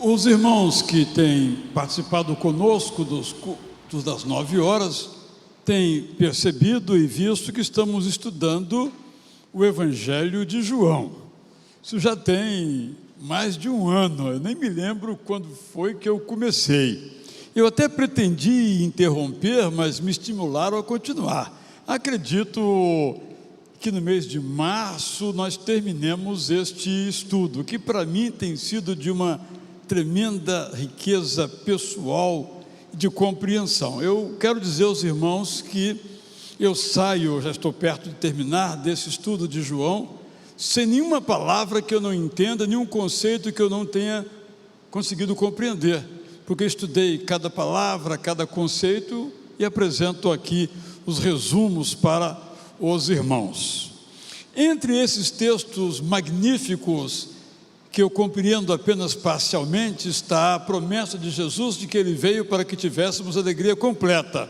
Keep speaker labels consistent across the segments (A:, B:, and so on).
A: Os irmãos que têm participado conosco dos cultos das 9 horas têm percebido e visto que estamos estudando o Evangelho de João. Isso já tem mais de um ano, eu nem me lembro quando foi que eu comecei. Eu até pretendi interromper, mas me estimularam a continuar. Acredito que no mês de março nós terminemos este estudo, que para mim tem sido de uma tremenda riqueza pessoal de compreensão. Eu quero dizer aos irmãos que eu saio, já estou perto de terminar desse estudo de João, sem nenhuma palavra que eu não entenda, nenhum conceito que eu não tenha conseguido compreender, porque estudei cada palavra, cada conceito e apresento aqui os resumos para os irmãos. Entre esses textos magníficos que eu compreendo apenas parcialmente, está a promessa de Jesus de que Ele veio para que tivéssemos alegria completa.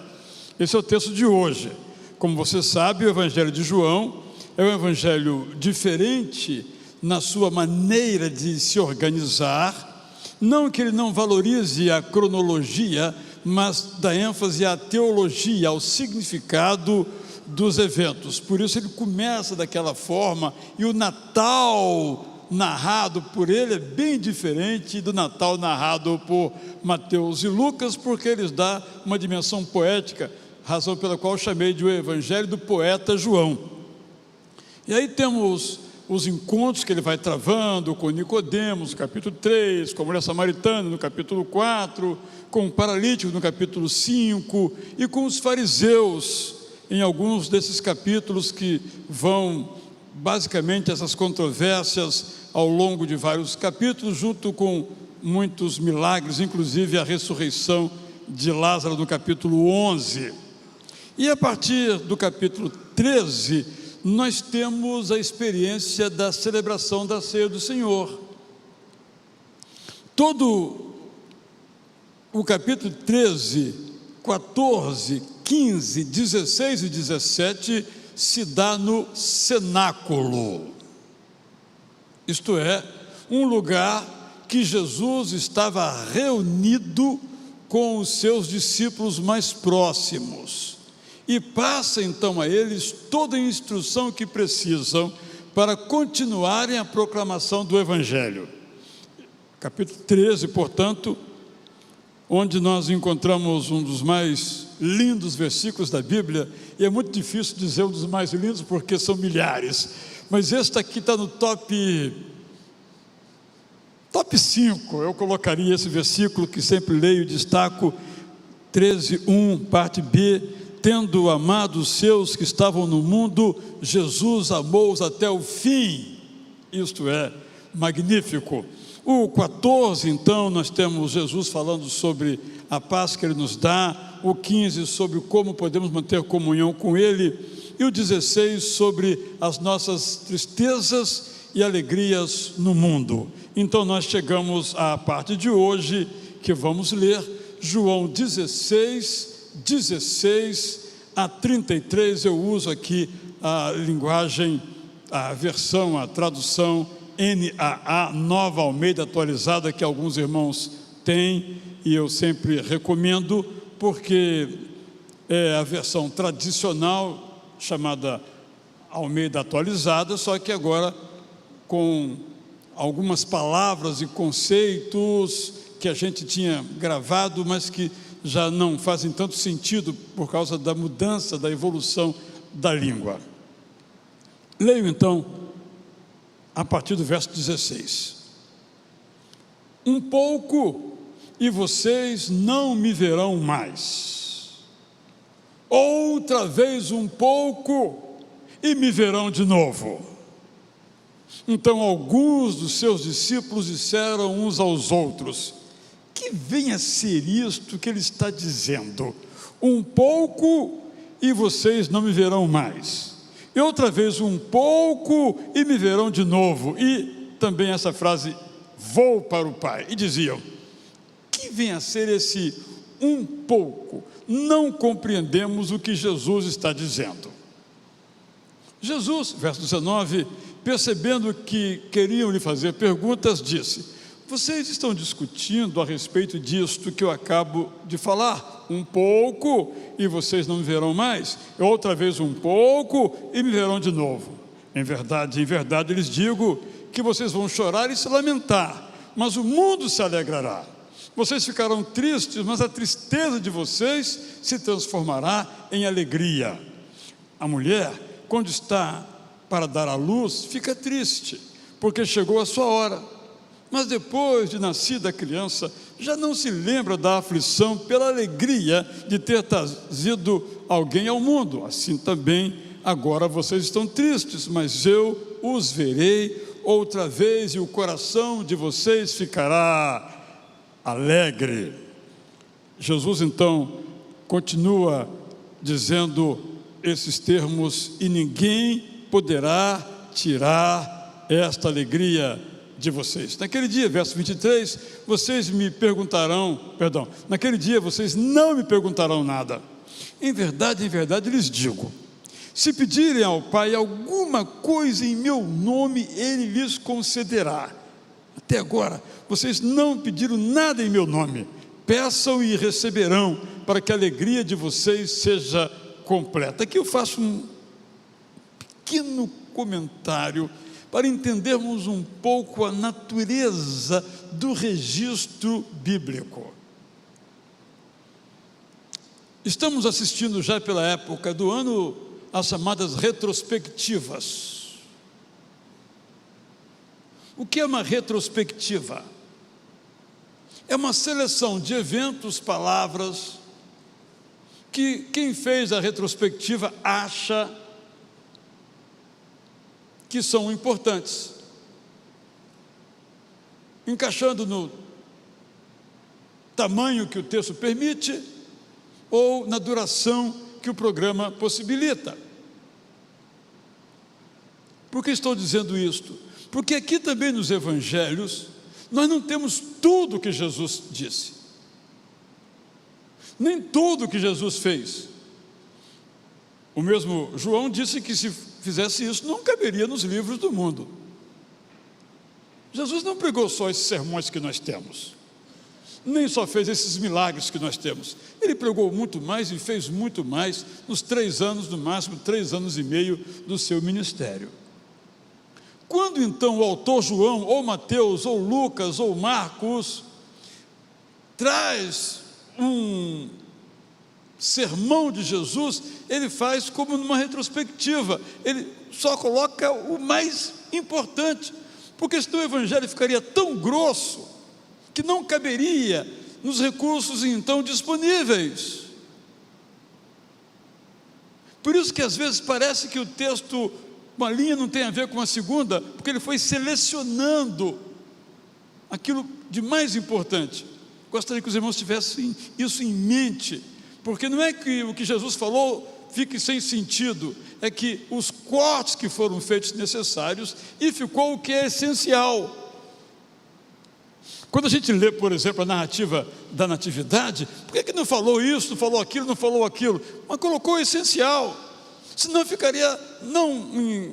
A: Esse é o texto de hoje. Como você sabe, o Evangelho de João é um evangelho diferente na sua maneira de se organizar, não que ele não valorize a cronologia, mas dá ênfase à teologia, ao significado dos eventos. Por isso ele começa daquela forma, e o Natal narrado por ele é bem diferente do Natal narrado por Mateus e Lucas, porque eles dão uma dimensão poética, razão pela qual eu chamei de o Evangelho do poeta João. E aí temos os encontros que ele vai travando com Nicodemos, no capítulo 3, com a mulher samaritana, no capítulo 4, com o paralítico, no capítulo 5, e com os fariseus, em alguns desses capítulos que vão, basicamente, essas controvérsias ao longo de vários capítulos, junto com muitos milagres, inclusive a ressurreição de Lázaro no capítulo 11. E a partir do capítulo 13, nós temos a experiência da celebração da ceia do Senhor. Todo o capítulo 13, 14, 15, 16 e 17 se dá no cenáculo, isto é, um lugar que Jesus estava reunido com os seus discípulos mais próximos, e passa então a eles toda a instrução que precisam para continuarem a proclamação do Evangelho. Capítulo 13, portanto, onde nós encontramos um dos mais lindos versículos da Bíblia, e é muito difícil dizer um dos mais lindos porque são milhares, mas este aqui está no top 5, eu colocaria esse versículo que sempre leio e destaco, 13:1, parte B: tendo amado os seus que estavam no mundo, Jesus amou-os até o fim. Isto é magnífico. O 14, então, nós temos Jesus falando sobre a paz que Ele nos dá, o 15 sobre como podemos manter comunhão com Ele, e o 16 sobre as nossas tristezas e alegrias no mundo. Então nós chegamos à parte de hoje, que vamos ler João 16, 16 a 33, eu uso aqui a linguagem, a versão, a tradução NAA, Nova Almeida Atualizada, que alguns irmãos têm, e eu sempre recomendo, porque é a versão tradicional, chamada Almeida Atualizada, só que agora com algumas palavras e conceitos que a gente tinha gravado, mas que já não fazem tanto sentido por causa da mudança, da evolução da língua. Leio então a partir do verso 16. Um pouco e vocês não me verão mais. Outra vez um pouco e me verão de novo. Então alguns dos seus discípulos disseram uns aos outros: que vem a ser isto que ele está dizendo? Um pouco e vocês não me verão mais. E outra vez um pouco e me verão de novo. E também essa frase, vou para o Pai. E diziam: que vem a ser esse um pouco? Não compreendemos o que Jesus está dizendo. Jesus, verso 19, percebendo que queriam lhe fazer perguntas, disse: vocês estão discutindo a respeito disto que eu acabo de falar, um pouco e vocês não me verão mais, outra vez um pouco e me verão de novo. Em verdade, lhes digo que vocês vão chorar e se lamentar, mas o mundo se alegrará. Vocês ficarão tristes, mas a tristeza de vocês se transformará em alegria. A mulher, quando está para dar à luz, fica triste, porque chegou a sua hora. Mas depois de nascida a criança, já não se lembra da aflição pela alegria de ter trazido alguém ao mundo. Assim também, agora vocês estão tristes, mas eu os verei outra vez e o coração de vocês ficará alegre. Jesus então continua dizendo esses termos: e ninguém poderá tirar esta alegria de vocês. Naquele dia, verso 23, vocês me perguntarão, naquele dia vocês não me perguntarão nada. Em verdade, lhes digo, se pedirem ao Pai alguma coisa em meu nome, Ele lhes concederá. Até agora, vocês não pediram nada em meu nome. Peçam e receberão, para que a alegria de vocês seja completa. Aqui eu faço um pequeno comentário para entendermos um pouco a natureza do registro bíblico. Estamos assistindo já pela época do ano as chamadas retrospectivas. O que é uma retrospectiva? É uma seleção de eventos, palavras, que quem fez a retrospectiva acha que são importantes, encaixando no tamanho que o texto permite ou na duração que o programa possibilita. Por que estou dizendo isto? Porque aqui também nos evangelhos nós não temos tudo o que Jesus disse, nem tudo o que Jesus fez. O mesmo João disse que se fizesse isso, não caberia nos livros do mundo. Jesus não pregou só esses sermões que nós temos, nem só fez esses milagres que nós temos. Ele pregou muito mais e fez muito mais nos 3 anos, no máximo 3 anos e meio do seu ministério. Quando então o autor João, ou Mateus, ou Lucas, ou Marcos, traz um sermão de Jesus, ele faz como numa retrospectiva, ele só coloca o mais importante, porque senão o evangelho ficaria tão grosso, que não caberia nos recursos então disponíveis. Por isso que às vezes parece que o texto, uma linha não tem a ver com a segunda, porque ele foi selecionando aquilo de mais importante. Gostaria que os irmãos tivessem isso em mente, porque não é que o que Jesus falou fique sem sentido, é que os cortes que foram feitos necessários e ficou o que é essencial. Quando a gente lê, por exemplo, a narrativa da Natividade, por que não falou isso, não falou aquilo, mas colocou o essencial? Senão ficaria,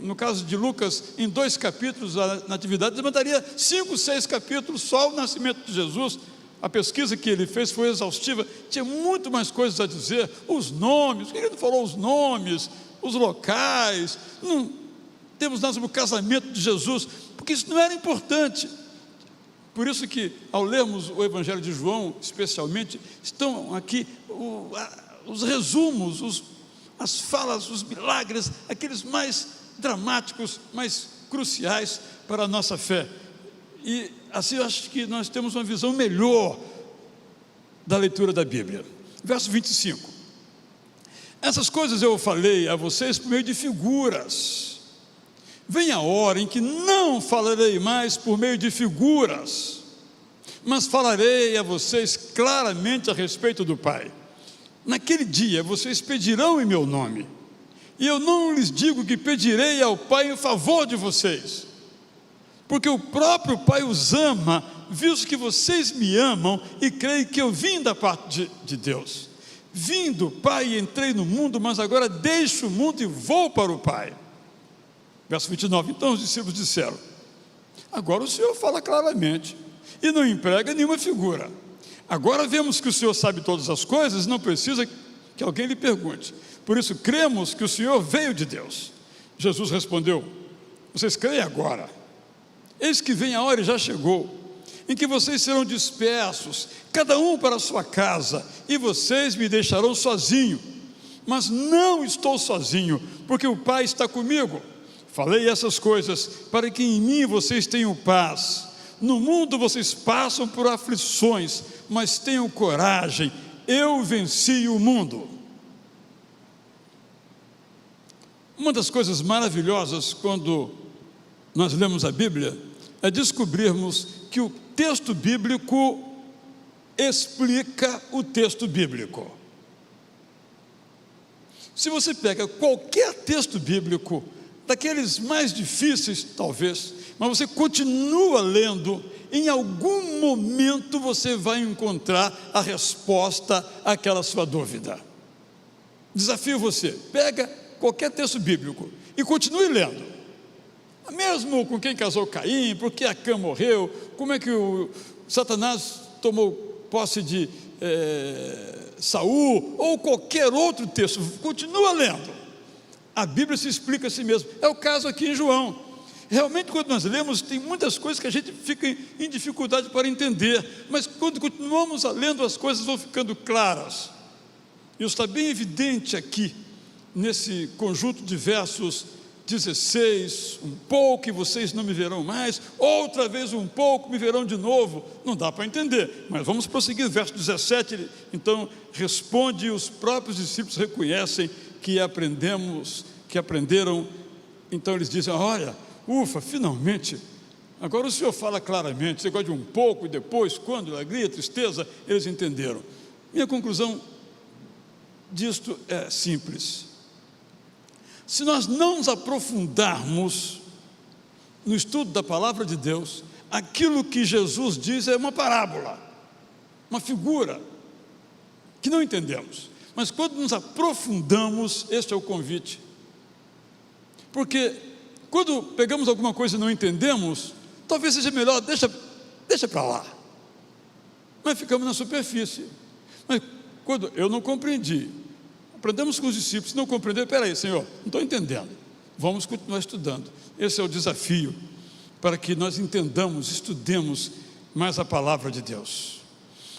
A: no caso de Lucas, em 2 capítulos a Natividade, demandaria 5, 6 capítulos só o nascimento de Jesus. A pesquisa que ele fez foi exaustiva, tinha muito mais coisas a dizer, os nomes, por que ele não falou os nomes, os locais, não temos nada sobre o casamento de Jesus, porque isso não era importante. Por isso que, ao lermos o Evangelho de João, especialmente, estão aqui os resumos, as falas, os milagres, aqueles mais dramáticos, mais cruciais para a nossa fé. E assim eu acho que nós temos uma visão melhor da leitura da Bíblia. Verso 25. Essas coisas eu falei a vocês por meio de figuras. Vem a hora em que não falarei mais por meio de figuras, mas falarei a vocês claramente a respeito do Pai. Naquele dia vocês pedirão em meu nome, e eu não lhes digo que pedirei ao Pai em favor de vocês, porque o próprio Pai os ama, visto que vocês me amam e creem que eu vim da parte de Deus. Vim do Pai e entrei no mundo, mas agora deixo o mundo e vou para o Pai. Verso 29, então os discípulos disseram: agora o Senhor fala claramente, e não emprega nenhuma figura. Agora vemos que o Senhor sabe todas as coisas, não precisa que alguém lhe pergunte. Por isso cremos que o Senhor veio de Deus. Jesus respondeu: vocês creem agora? Eis que vem a hora e já chegou, em que vocês serão dispersos, cada um para a sua casa, e vocês me deixarão sozinho. Mas não estou sozinho, porque o Pai está comigo. Falei essas coisas para que em mim vocês tenham paz. No mundo vocês passam por aflições, mas tenham coragem, eu venci o mundo. Uma das coisas maravilhosas quando nós lemos a Bíblia é descobrirmos que o texto bíblico explica o texto bíblico. Se você pega qualquer texto bíblico, daqueles mais difíceis talvez, mas você continua lendo, em algum momento você vai encontrar a resposta àquela sua dúvida. Desafio você, pega qualquer texto bíblico e continue lendo. Mesmo com quem casou Caim, por que Acã morreu, como é que o Satanás tomou posse de Saul, ou qualquer outro texto, continua lendo. A Bíblia se explica a si mesma. É o caso aqui em João. Realmente, quando nós lemos, tem muitas coisas que a gente fica em dificuldade para entender, mas quando continuamos lendo, as coisas vão ficando claras. E está bem evidente aqui, nesse conjunto de versos 16, um pouco e vocês não me verão mais, outra vez um pouco me verão de novo. Não dá para entender, mas vamos prosseguir. Verso 17, então, responde: os próprios discípulos reconhecem que aprenderam. Então eles dizem: olha, ufa, finalmente, agora o Senhor fala claramente. Você gosta de um pouco e depois, quando, alegria, tristeza, eles entenderam. Minha conclusão disto é simples. Se nós não nos aprofundarmos no estudo da palavra de Deus, aquilo que Jesus diz é uma parábola, uma figura que não entendemos. Mas quando nos aprofundamos, este é o convite. Porque quando pegamos alguma coisa e não entendemos, talvez seja melhor, deixa para lá. Mas ficamos na superfície. Mas quando eu não compreendi, aprendemos com os discípulos, não compreenderam, peraí, Senhor, não estou entendendo, vamos continuar estudando. Esse é o desafio, para que nós entendamos, estudemos mais a palavra de Deus.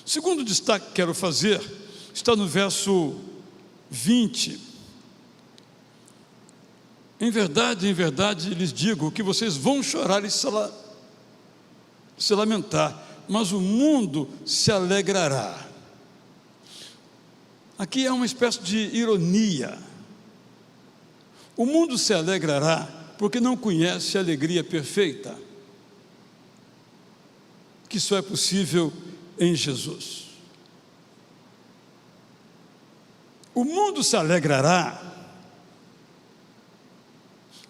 A: O segundo destaque que quero fazer está no verso 20. Em verdade, lhes digo que vocês vão chorar e se lamentar, mas o mundo se alegrará. Aqui há uma espécie de ironia. O mundo se alegrará porque não conhece a alegria perfeita, que só é possível em Jesus. O mundo se alegrará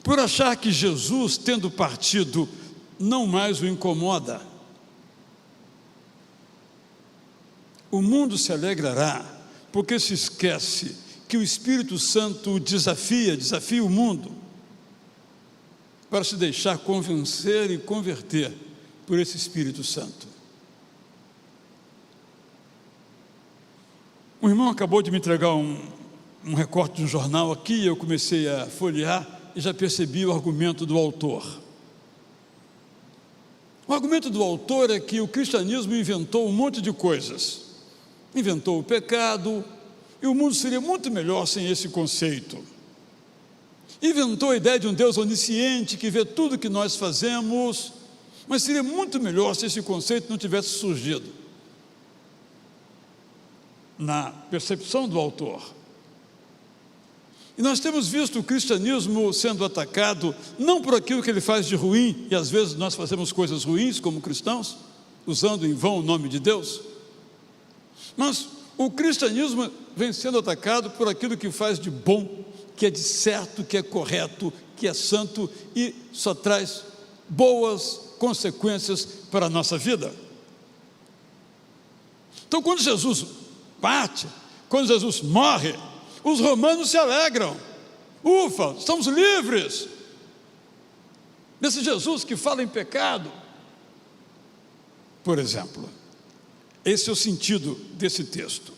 A: por achar que Jesus, tendo partido, não mais o incomoda. O mundo se alegrará porque se esquece que o Espírito Santo desafia o mundo para se deixar convencer e converter por esse Espírito Santo. Um irmão acabou de me entregar um recorte de um jornal aqui, eu comecei a folhear e já percebi o argumento do autor. O argumento do autor é que o cristianismo inventou um monte de coisas. Inventou o pecado, e o mundo seria muito melhor sem esse conceito. Inventou a ideia de um Deus onisciente que vê tudo que nós fazemos, mas seria muito melhor se esse conceito não tivesse surgido. Na percepção do autor. E nós temos visto o cristianismo sendo atacado, não por aquilo que ele faz de ruim, e às vezes nós fazemos coisas ruins como cristãos, usando em vão o nome de Deus, mas o cristianismo vem sendo atacado por aquilo que faz de bom, que é de certo, que é correto, que é santo e só traz boas consequências para a nossa vida. Então, quando Jesus parte, quando Jesus morre, os romanos se alegram. Ufa, estamos livres – desse Jesus que fala em pecado. por exemplo. Esse é o sentido desse texto.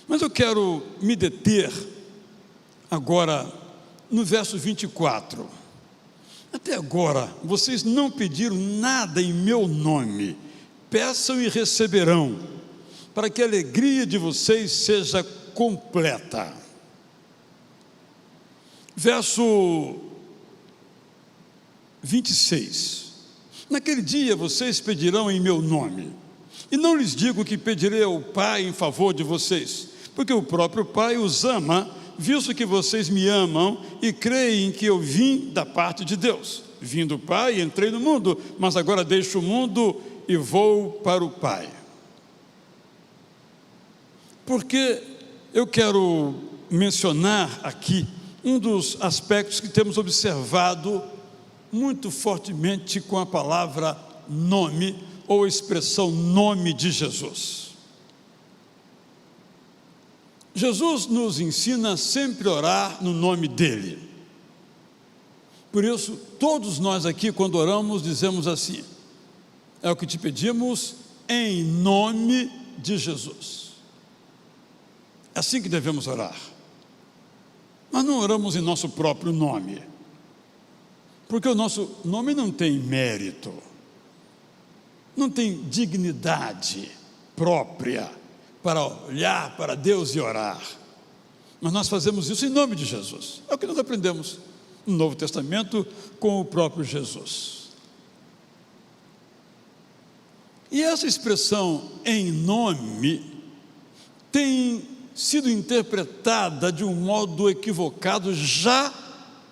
A: Mas eu quero me deter agora no verso 24. Até agora, vocês não pediram nada em meu nome. Peçam e receberão, para que a alegria de vocês seja completa. Verso 26. Naquele dia vocês pedirão em meu nome, e não lhes digo que pedirei ao Pai em favor de vocês, porque o próprio Pai os ama, visto que vocês me amam e creem que eu vim da parte de Deus. Vim do Pai, entrei no mundo, mas agora deixo o mundo e vou para o Pai. Porque eu quero mencionar aqui um dos aspectos que temos observado muito fortemente com a palavra nome, ou a expressão nome de Jesus. Jesus nos ensina sempre a orar no nome dele. Por isso, todos nós aqui, quando oramos, dizemos assim: é o que te pedimos em nome de Jesus. É assim que devemos orar. Mas não oramos em nosso próprio nome, porque o nosso nome não tem mérito, não tem dignidade própria para olhar para Deus e orar. Mas nós fazemos isso em nome de Jesus. É o que nós aprendemos no Novo Testamento com o próprio Jesus. E essa expressão em nome tem sido interpretada de um modo equivocado já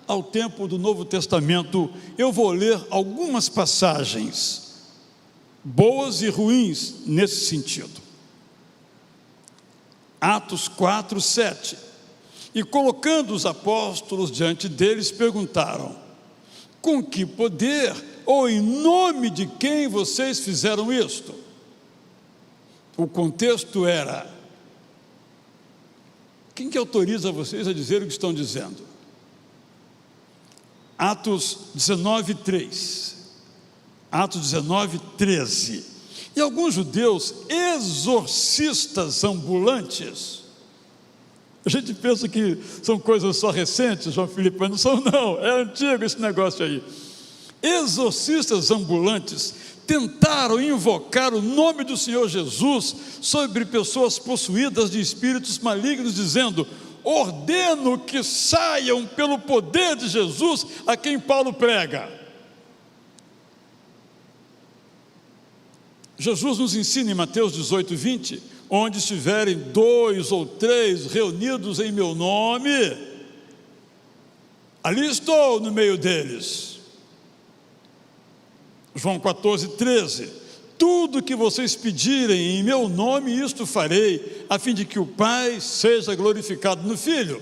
A: ao tempo do Novo Testamento. Eu vou ler algumas passagens boas e ruins nesse sentido. Atos 4, 7. E colocando os apóstolos diante deles, perguntaram: com que poder ou em nome de quem vocês fizeram isto? O contexto era: quem que autoriza vocês a dizer o que estão dizendo? Atos 19, 3. Atos 19, 13. E alguns judeus exorcistas ambulantes. A gente pensa que são coisas só recentes, João Filipe, mas não são não, é antigo esse negócio aí. Exorcistas ambulantes tentaram invocar o nome do Senhor Jesus sobre pessoas possuídas de espíritos malignos, dizendo: ordeno que saiam pelo poder de Jesus a quem Paulo prega. Jesus nos ensina em Mateus 18, 20, onde estiverem 2 ou 3 reunidos em meu nome, ali estou no meio deles. João 14, 13, tudo que vocês pedirem em meu nome, isto farei, a fim de que o Pai seja glorificado no Filho.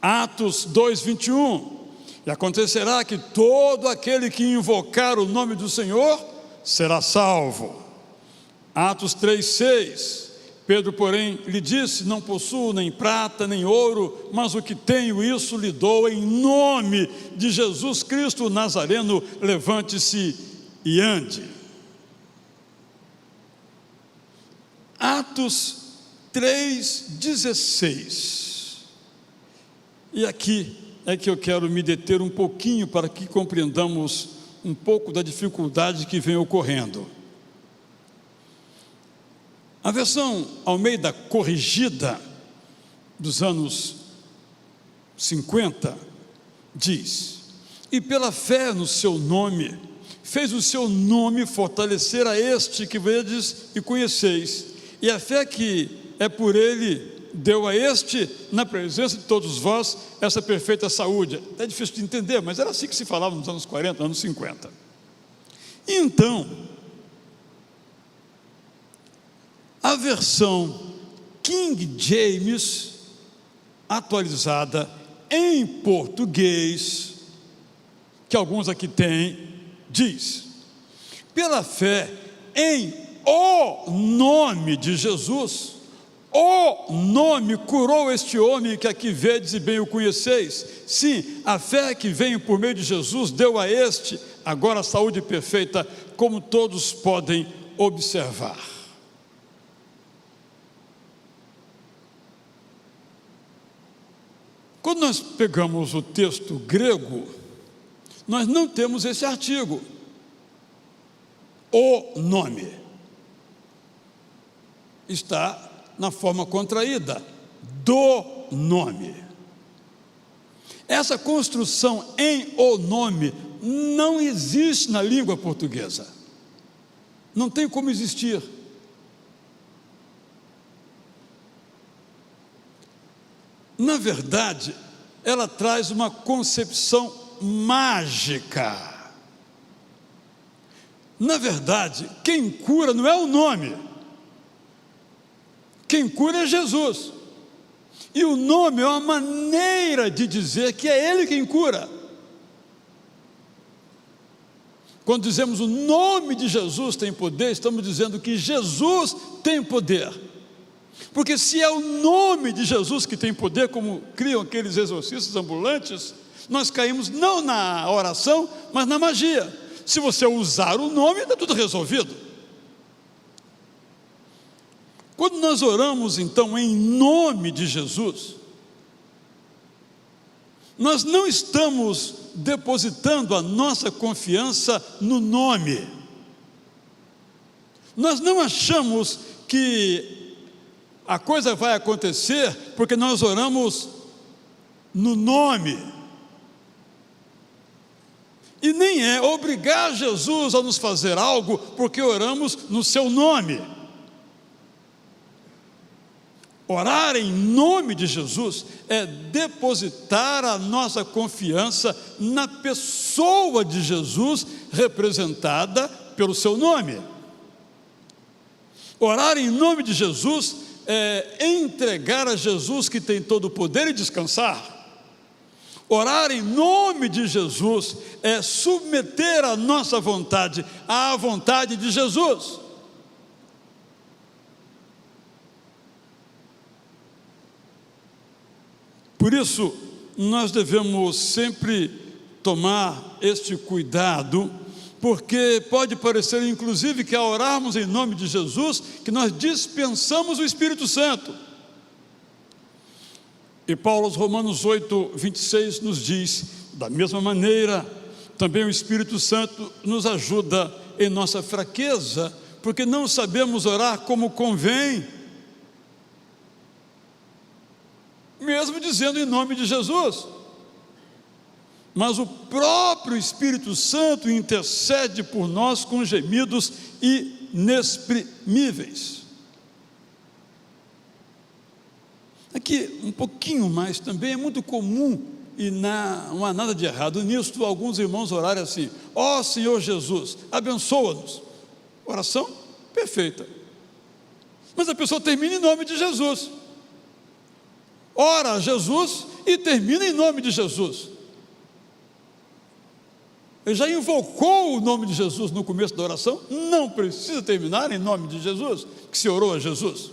A: Atos 2, 21, e acontecerá que todo aquele que invocar o nome do Senhor será salvo. Atos 3, 6, Pedro, porém, lhe disse: não possuo nem prata nem ouro, mas o que tenho, isso lhe dou, em nome de Jesus Cristo Nazareno, levante-se e ande. Atos 3, 16. E aqui é que eu quero me deter um pouquinho para que compreendamos um pouco da dificuldade que vem ocorrendo. A versão Almeida corrigida dos anos 50 diz: e pela fé no seu nome, fez o seu nome fortalecer a este que vedes e conheceis, e a fé que é por ele deu a este, na presença de todos vós, essa perfeita saúde. É difícil de entender, mas era assim que se falava nos anos 40, anos 50. E então, a versão King James, atualizada em português, que alguns aqui têm, diz: pela fé em o nome de Jesus, o nome curou este homem que aqui vedes e bem o conheceis. Sim, a fé que vem por meio de Jesus deu a este agora a saúde perfeita, como todos podem observar. Quando nós pegamos o texto grego, nós não temos esse artigo, o nome. Está na forma contraída, do nome. Essa construção em o nome não existe na língua portuguesa. Não tem como existir. Na verdade, ela traz uma concepção mágica. Na verdade, quem cura não é o nome. Quem cura é Jesus. E o nome é uma maneira de dizer que é Ele quem cura. Quando dizemos o nome de Jesus tem poder, estamos dizendo que Jesus tem poder. Porque se é o nome de Jesus que tem poder, como criam aqueles exorcistas ambulantes, nós caímos não na oração, mas na magia. Se você usar o nome, está tudo resolvido. Quando nós oramos, então, em nome de Jesus, nós não estamos depositando a nossa confiança no nome. Nós não achamos que a coisa vai acontecer porque nós oramos no nome. E nem é obrigar Jesus a nos fazer algo porque oramos no seu nome. Orar em nome de Jesus é depositar a nossa confiança na pessoa de Jesus, representada pelo seu nome. Orar em nome de Jesus é entregar a Jesus, que tem todo o poder, e descansar. Orar em nome de Jesus é submeter a nossa vontade à vontade de Jesus. Por isso, nós devemos sempre tomar este cuidado, porque pode parecer, inclusive, que ao orarmos em nome de Jesus, que nós dispensamos o Espírito Santo. E Paulo, aos Romanos 8, 26, nos diz: da mesma maneira, também o Espírito Santo nos ajuda em nossa fraqueza, porque não sabemos orar como convém, mesmo dizendo em nome de Jesus. Mas o próprio Espírito Santo intercede por nós com gemidos inexprimíveis. Aqui, um pouquinho mais também, é muito comum, e não há nada de errado nisso, alguns irmãos orarem assim: ó Senhor Jesus, abençoa-nos. Oração perfeita. Mas a pessoa termina em nome de Jesus. Ora a Jesus e termina em nome de Jesus. Ele já invocou o nome de Jesus no começo da oração, não precisa terminar em nome de Jesus, que se orou a Jesus.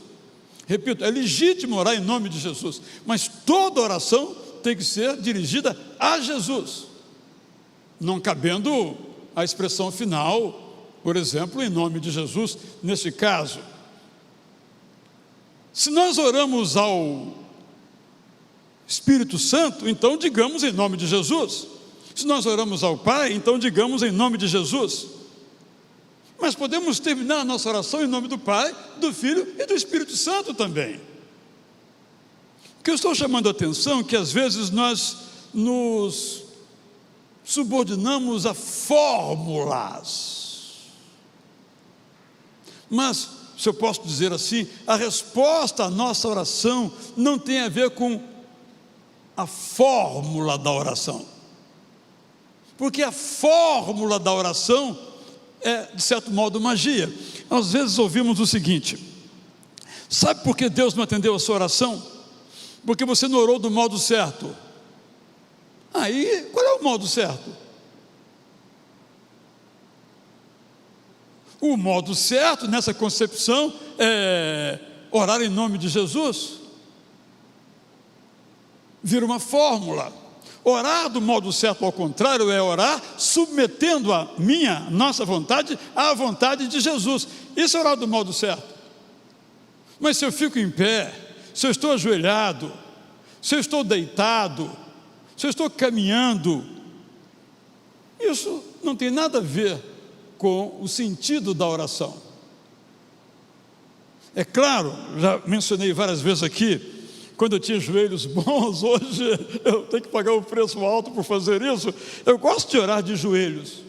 A: Repito, é legítimo orar em nome de Jesus, mas toda oração tem que ser dirigida a Jesus, não cabendo a expressão final, por exemplo, em nome de Jesus, nesse caso. Se nós oramos ao Espírito Santo, então digamos em nome de Jesus. Se nós oramos ao Pai, então digamos em nome de Jesus. Mas podemos terminar a nossa oração em nome do Pai, do Filho e do Espírito Santo também. O que eu estou chamando a atenção é que às vezes nós nos subordinamos a fórmulas. Mas, se eu posso dizer assim, a resposta à nossa oração não tem a ver com a fórmula da oração, porque a fórmula da oração é, de certo modo, magia. Às vezes ouvimos o seguinte: sabe por que Deus não atendeu a sua oração? Porque você não orou do modo certo. Aí, qual é o modo certo? O modo certo nessa concepção é orar em nome de Jesus? Vira uma fórmula. Orar do modo certo, ao contrário, é orar submetendo a nossa vontade à vontade de Jesus. Isso é orar do modo certo. Mas se eu fico em pé, se eu estou ajoelhado, se eu estou deitado, se eu estou caminhando, isso não tem nada a ver com o sentido da oração. É claro, já mencionei várias vezes aqui, quando eu tinha joelhos bons, hoje eu tenho que pagar um preço alto por fazer isso. Eu gosto de orar de joelhos,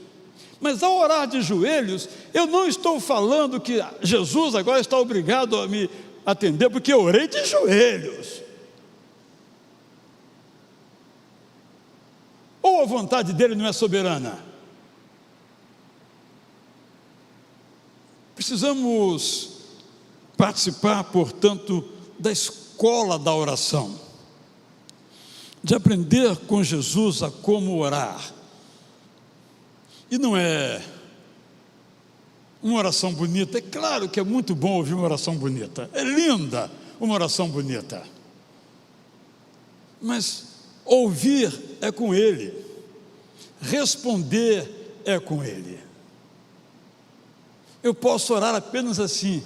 A: mas ao orar de joelhos, eu não estou falando que Jesus agora está obrigado a me atender, porque eu orei de joelhos. Ou a vontade dele não é soberana? Precisamos participar, portanto, da escola da oração, de aprender com Jesus a como orar. E não é uma oração bonita. É claro que é muito bom ouvir uma oração bonita, é linda uma oração bonita, mas ouvir é com Ele, responder é com Ele. Eu posso orar apenas assim: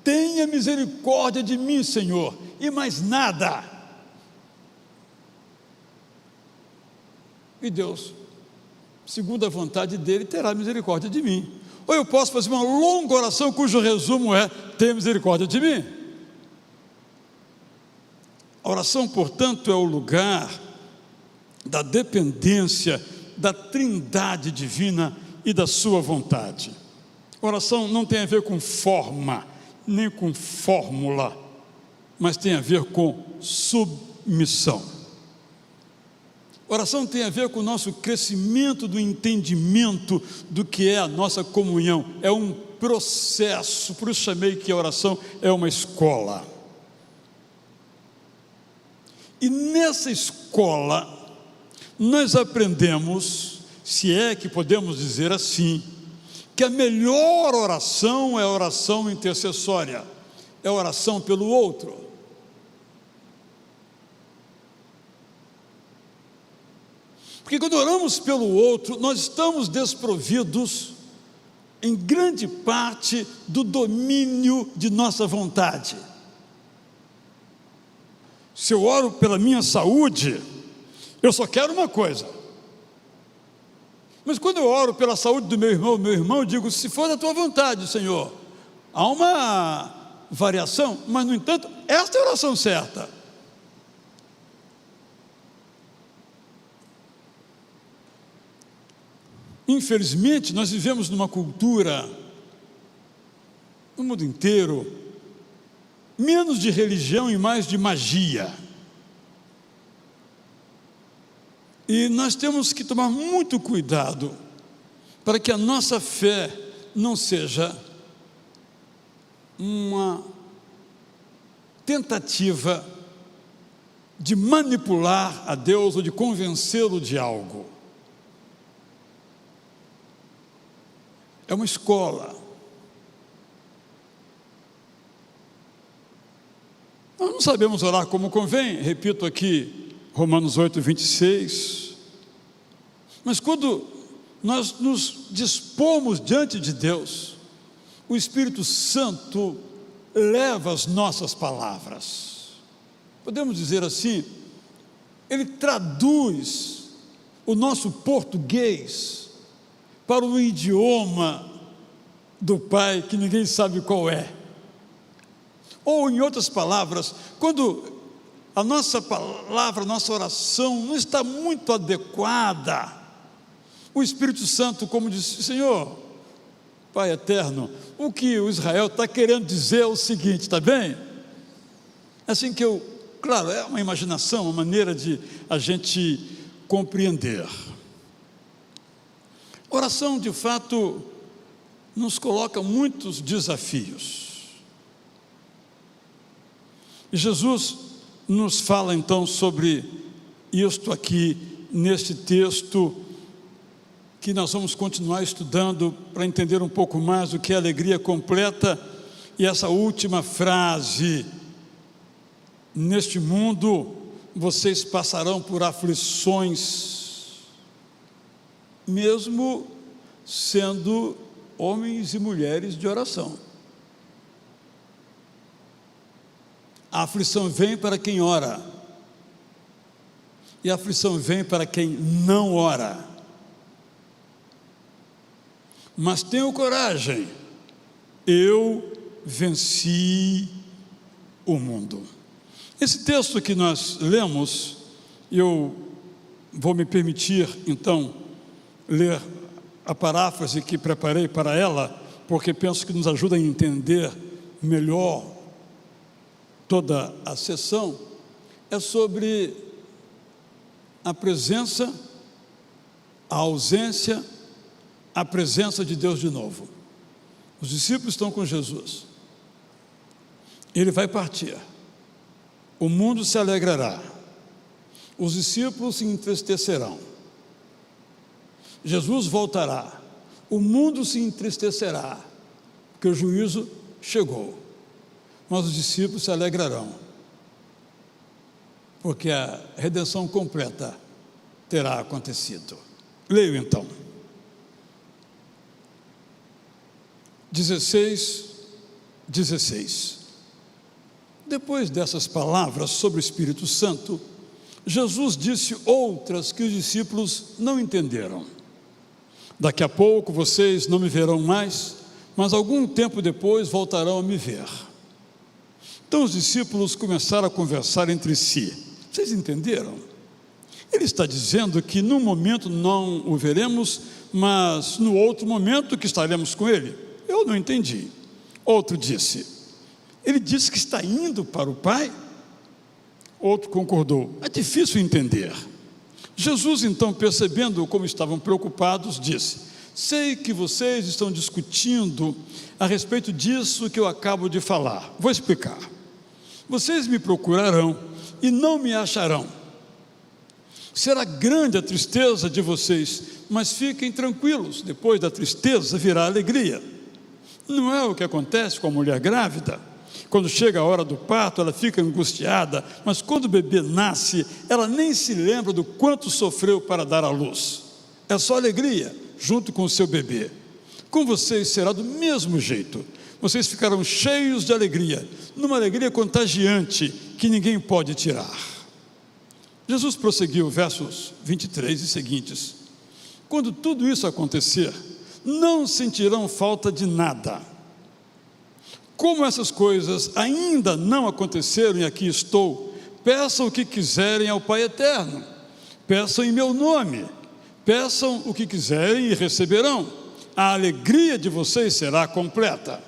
A: tenha misericórdia de mim, Senhor, e mais nada. E Deus, segundo a vontade dele, terá misericórdia de mim. Ou eu posso fazer uma longa oração cujo resumo é: tenha misericórdia de mim. A oração, portanto, é o lugar da dependência da Trindade divina e da sua vontade. A oração não tem a ver com forma, nem com fórmula, mas tem a ver com submissão. Oração tem a ver com o nosso crescimento do entendimento do que é a nossa comunhão. É um processo, por isso chamei que a oração é uma escola. E nessa escola, nós aprendemos, se é que podemos dizer assim, que a melhor oração é a oração intercessória, é a oração pelo outro. Porque quando oramos pelo outro, nós estamos desprovidos, em grande parte, do domínio de nossa vontade. Se eu oro pela minha saúde, eu só quero uma coisa. Mas quando eu oro pela saúde do meu irmão, eu digo: se for da tua vontade, Senhor. Há uma variação, mas no entanto, esta é a oração certa. Infelizmente, nós vivemos numa cultura, no mundo inteiro, menos de religião e mais de magia. E nós temos que tomar muito cuidado para que a nossa fé não seja uma tentativa de manipular a Deus ou de convencê-lo de algo. É uma escola. Nós não sabemos orar como convém, repito aqui Romanos 8, 26. Mas quando nós nos dispomos diante de Deus, o Espírito Santo leva as nossas palavras. Podemos dizer assim, ele traduz o nosso português para o idioma do Pai, que ninguém sabe qual é. Ou, em outras palavras, quando a nossa palavra, a nossa oração não está muito adequada, o Espírito Santo, como disse: Senhor, Pai eterno, o que o Israel está querendo dizer é o seguinte, está bem? Assim que claro, é uma imaginação, uma maneira de a gente compreender. Oração, de fato, nos coloca muitos desafios. E Jesus nos fala então sobre isto aqui, neste texto, que nós vamos continuar estudando para entender um pouco mais o que é alegria completa. E essa última frase: neste mundo vocês passarão por aflições, mesmo sendo homens e mulheres de oração. A aflição vem para quem ora, e a aflição vem para quem não ora. Mas tenham coragem, eu venci o mundo. Esse texto que nós lemos, eu vou me permitir então ler a paráfrase que preparei para ela, porque penso que nos ajuda a entender melhor toda a sessão. É sobre a presença, a ausência, a presença de Deus de novo. Os discípulos estão com Jesus, ele vai partir, o mundo se alegrará, os discípulos se entristecerão, Jesus voltará, o mundo se entristecerá, porque o juízo chegou, mas os discípulos se alegrarão, porque a redenção completa terá acontecido. Leio então. 16. Depois dessas palavras sobre o Espírito Santo, Jesus disse outras que os discípulos não entenderam. Daqui a pouco vocês não me verão mais, mas algum tempo depois voltarão a me ver. Então os discípulos começaram a conversar entre si. Vocês entenderam? Ele está dizendo que num momento não o veremos, mas no outro momento que estaremos com ele. Eu não entendi. Outro disse: ele disse que está indo para o Pai? Outro concordou: é difícil entender. Jesus então, percebendo como estavam preocupados, disse: sei que vocês estão discutindo a respeito disso que eu acabo de falar. Vou explicar. Vocês me procurarão e não me acharão. Será grande a tristeza de vocês, mas fiquem tranquilos, depois da tristeza virá a alegria. Não é o que acontece com a mulher grávida? Quando chega a hora do parto, ela fica angustiada, mas quando o bebê nasce, ela nem se lembra do quanto sofreu para dar à luz. É só alegria, junto com o seu bebê. Com vocês será do mesmo jeito. Vocês ficarão cheios de alegria, numa alegria contagiante que ninguém pode tirar. Jesus prosseguiu, versos 23 e seguintes: quando tudo isso acontecer, não sentirão falta de nada. Como essas coisas ainda não aconteceram e aqui estou, peçam o que quiserem ao Pai Eterno, peçam em meu nome, peçam o que quiserem e receberão, a alegria de vocês será completa.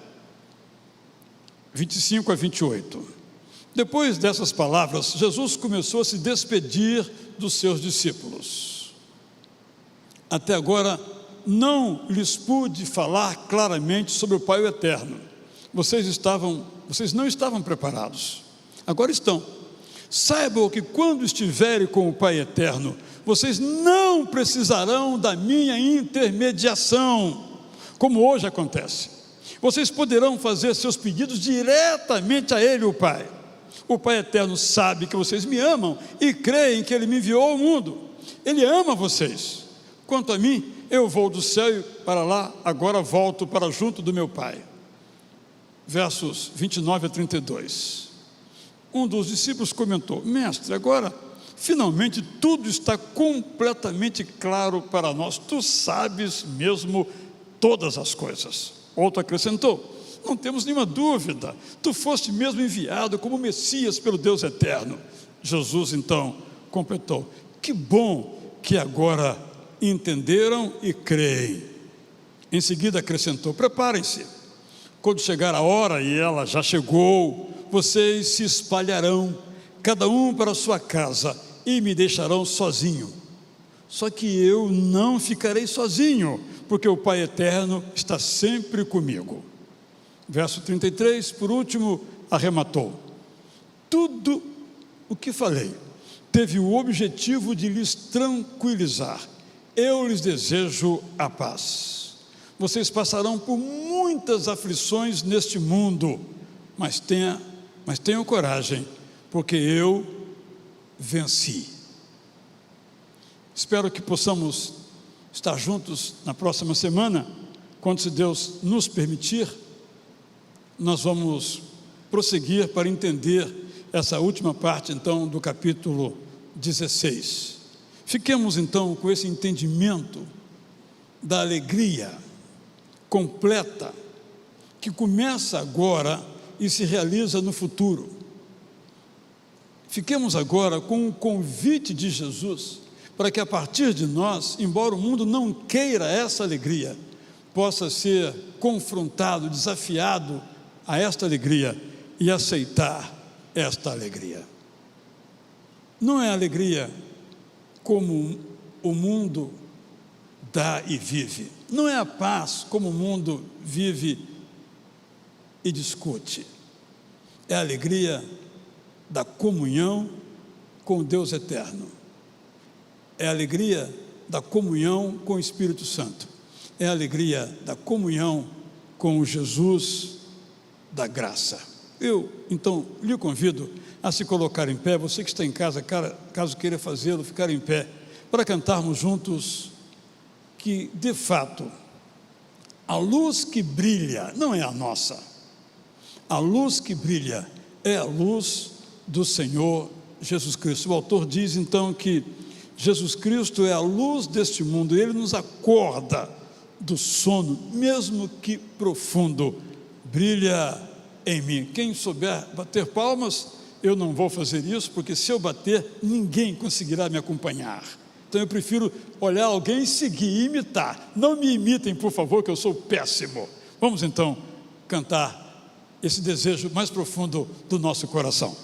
A: 25 a 28. Depois dessas palavras, Jesus começou a se despedir dos seus discípulos. Até agora, não lhes pude falar claramente sobre o Pai Eterno. Vocês não estavam preparados. Agora estão. Saibam que quando estiverem com o Pai Eterno, vocês não precisarão da minha intermediação, como hoje acontece. Vocês poderão fazer seus pedidos diretamente a Ele, o Pai. O Pai Eterno sabe que vocês me amam e creem que Ele me enviou ao mundo. Ele ama vocês. Quanto a mim, eu vou do céu para lá, agora volto para junto do meu Pai. Versos 29 a 32. Um dos discípulos comentou: mestre, agora finalmente tudo está completamente claro para nós. Tu sabes mesmo todas as coisas. Outro acrescentou: não temos nenhuma dúvida, tu foste mesmo enviado como Messias pelo Deus eterno. Jesus então completou: que bom que agora entenderam e creem. Em seguida acrescentou: preparem-se, quando chegar a hora, e ela já chegou, vocês se espalharão, cada um para a sua casa, e me deixarão sozinho. Só que eu não ficarei sozinho, porque o Pai Eterno está sempre comigo. Verso 33, por último, arrematou: tudo o que falei teve o objetivo de lhes tranquilizar. Eu lhes desejo a paz. vocês passarão por muitas aflições neste mundo, mas tenham coragem, porque eu venci. Espero que possamos estar juntos na próxima semana, quando, se Deus nos permitir, nós vamos prosseguir para entender essa última parte, então, do capítulo 16. Fiquemos, então, com esse entendimento da alegria completa, que começa agora e se realiza no futuro. Fiquemos agora com o convite de Jesus, para que a partir de nós, embora o mundo não queira essa alegria, possa ser confrontado, desafiado a esta alegria e aceitar esta alegria. Não é alegria como o mundo dá e vive, não é a paz como o mundo vive e discute, é a alegria da comunhão com o Deus eterno, é a alegria da comunhão com o Espírito Santo, é a alegria da comunhão com o Jesus da graça. Eu, então, lhe convido a se colocar em pé, você que está em casa, caso queira fazê-lo, ficar em pé, para cantarmos juntos que, de fato, a luz que brilha não é a nossa, a luz que brilha é a luz do Senhor Jesus Cristo. O autor diz, então, que Jesus Cristo é a luz deste mundo, Ele nos acorda do sono, mesmo que profundo, brilha em mim. Quem souber bater palmas, eu não vou fazer isso, porque se eu bater, ninguém conseguirá me acompanhar. Então eu prefiro olhar alguém, seguir e imitar. Não me imitem, por favor, que eu sou péssimo. Vamos então cantar esse desejo mais profundo do nosso coração.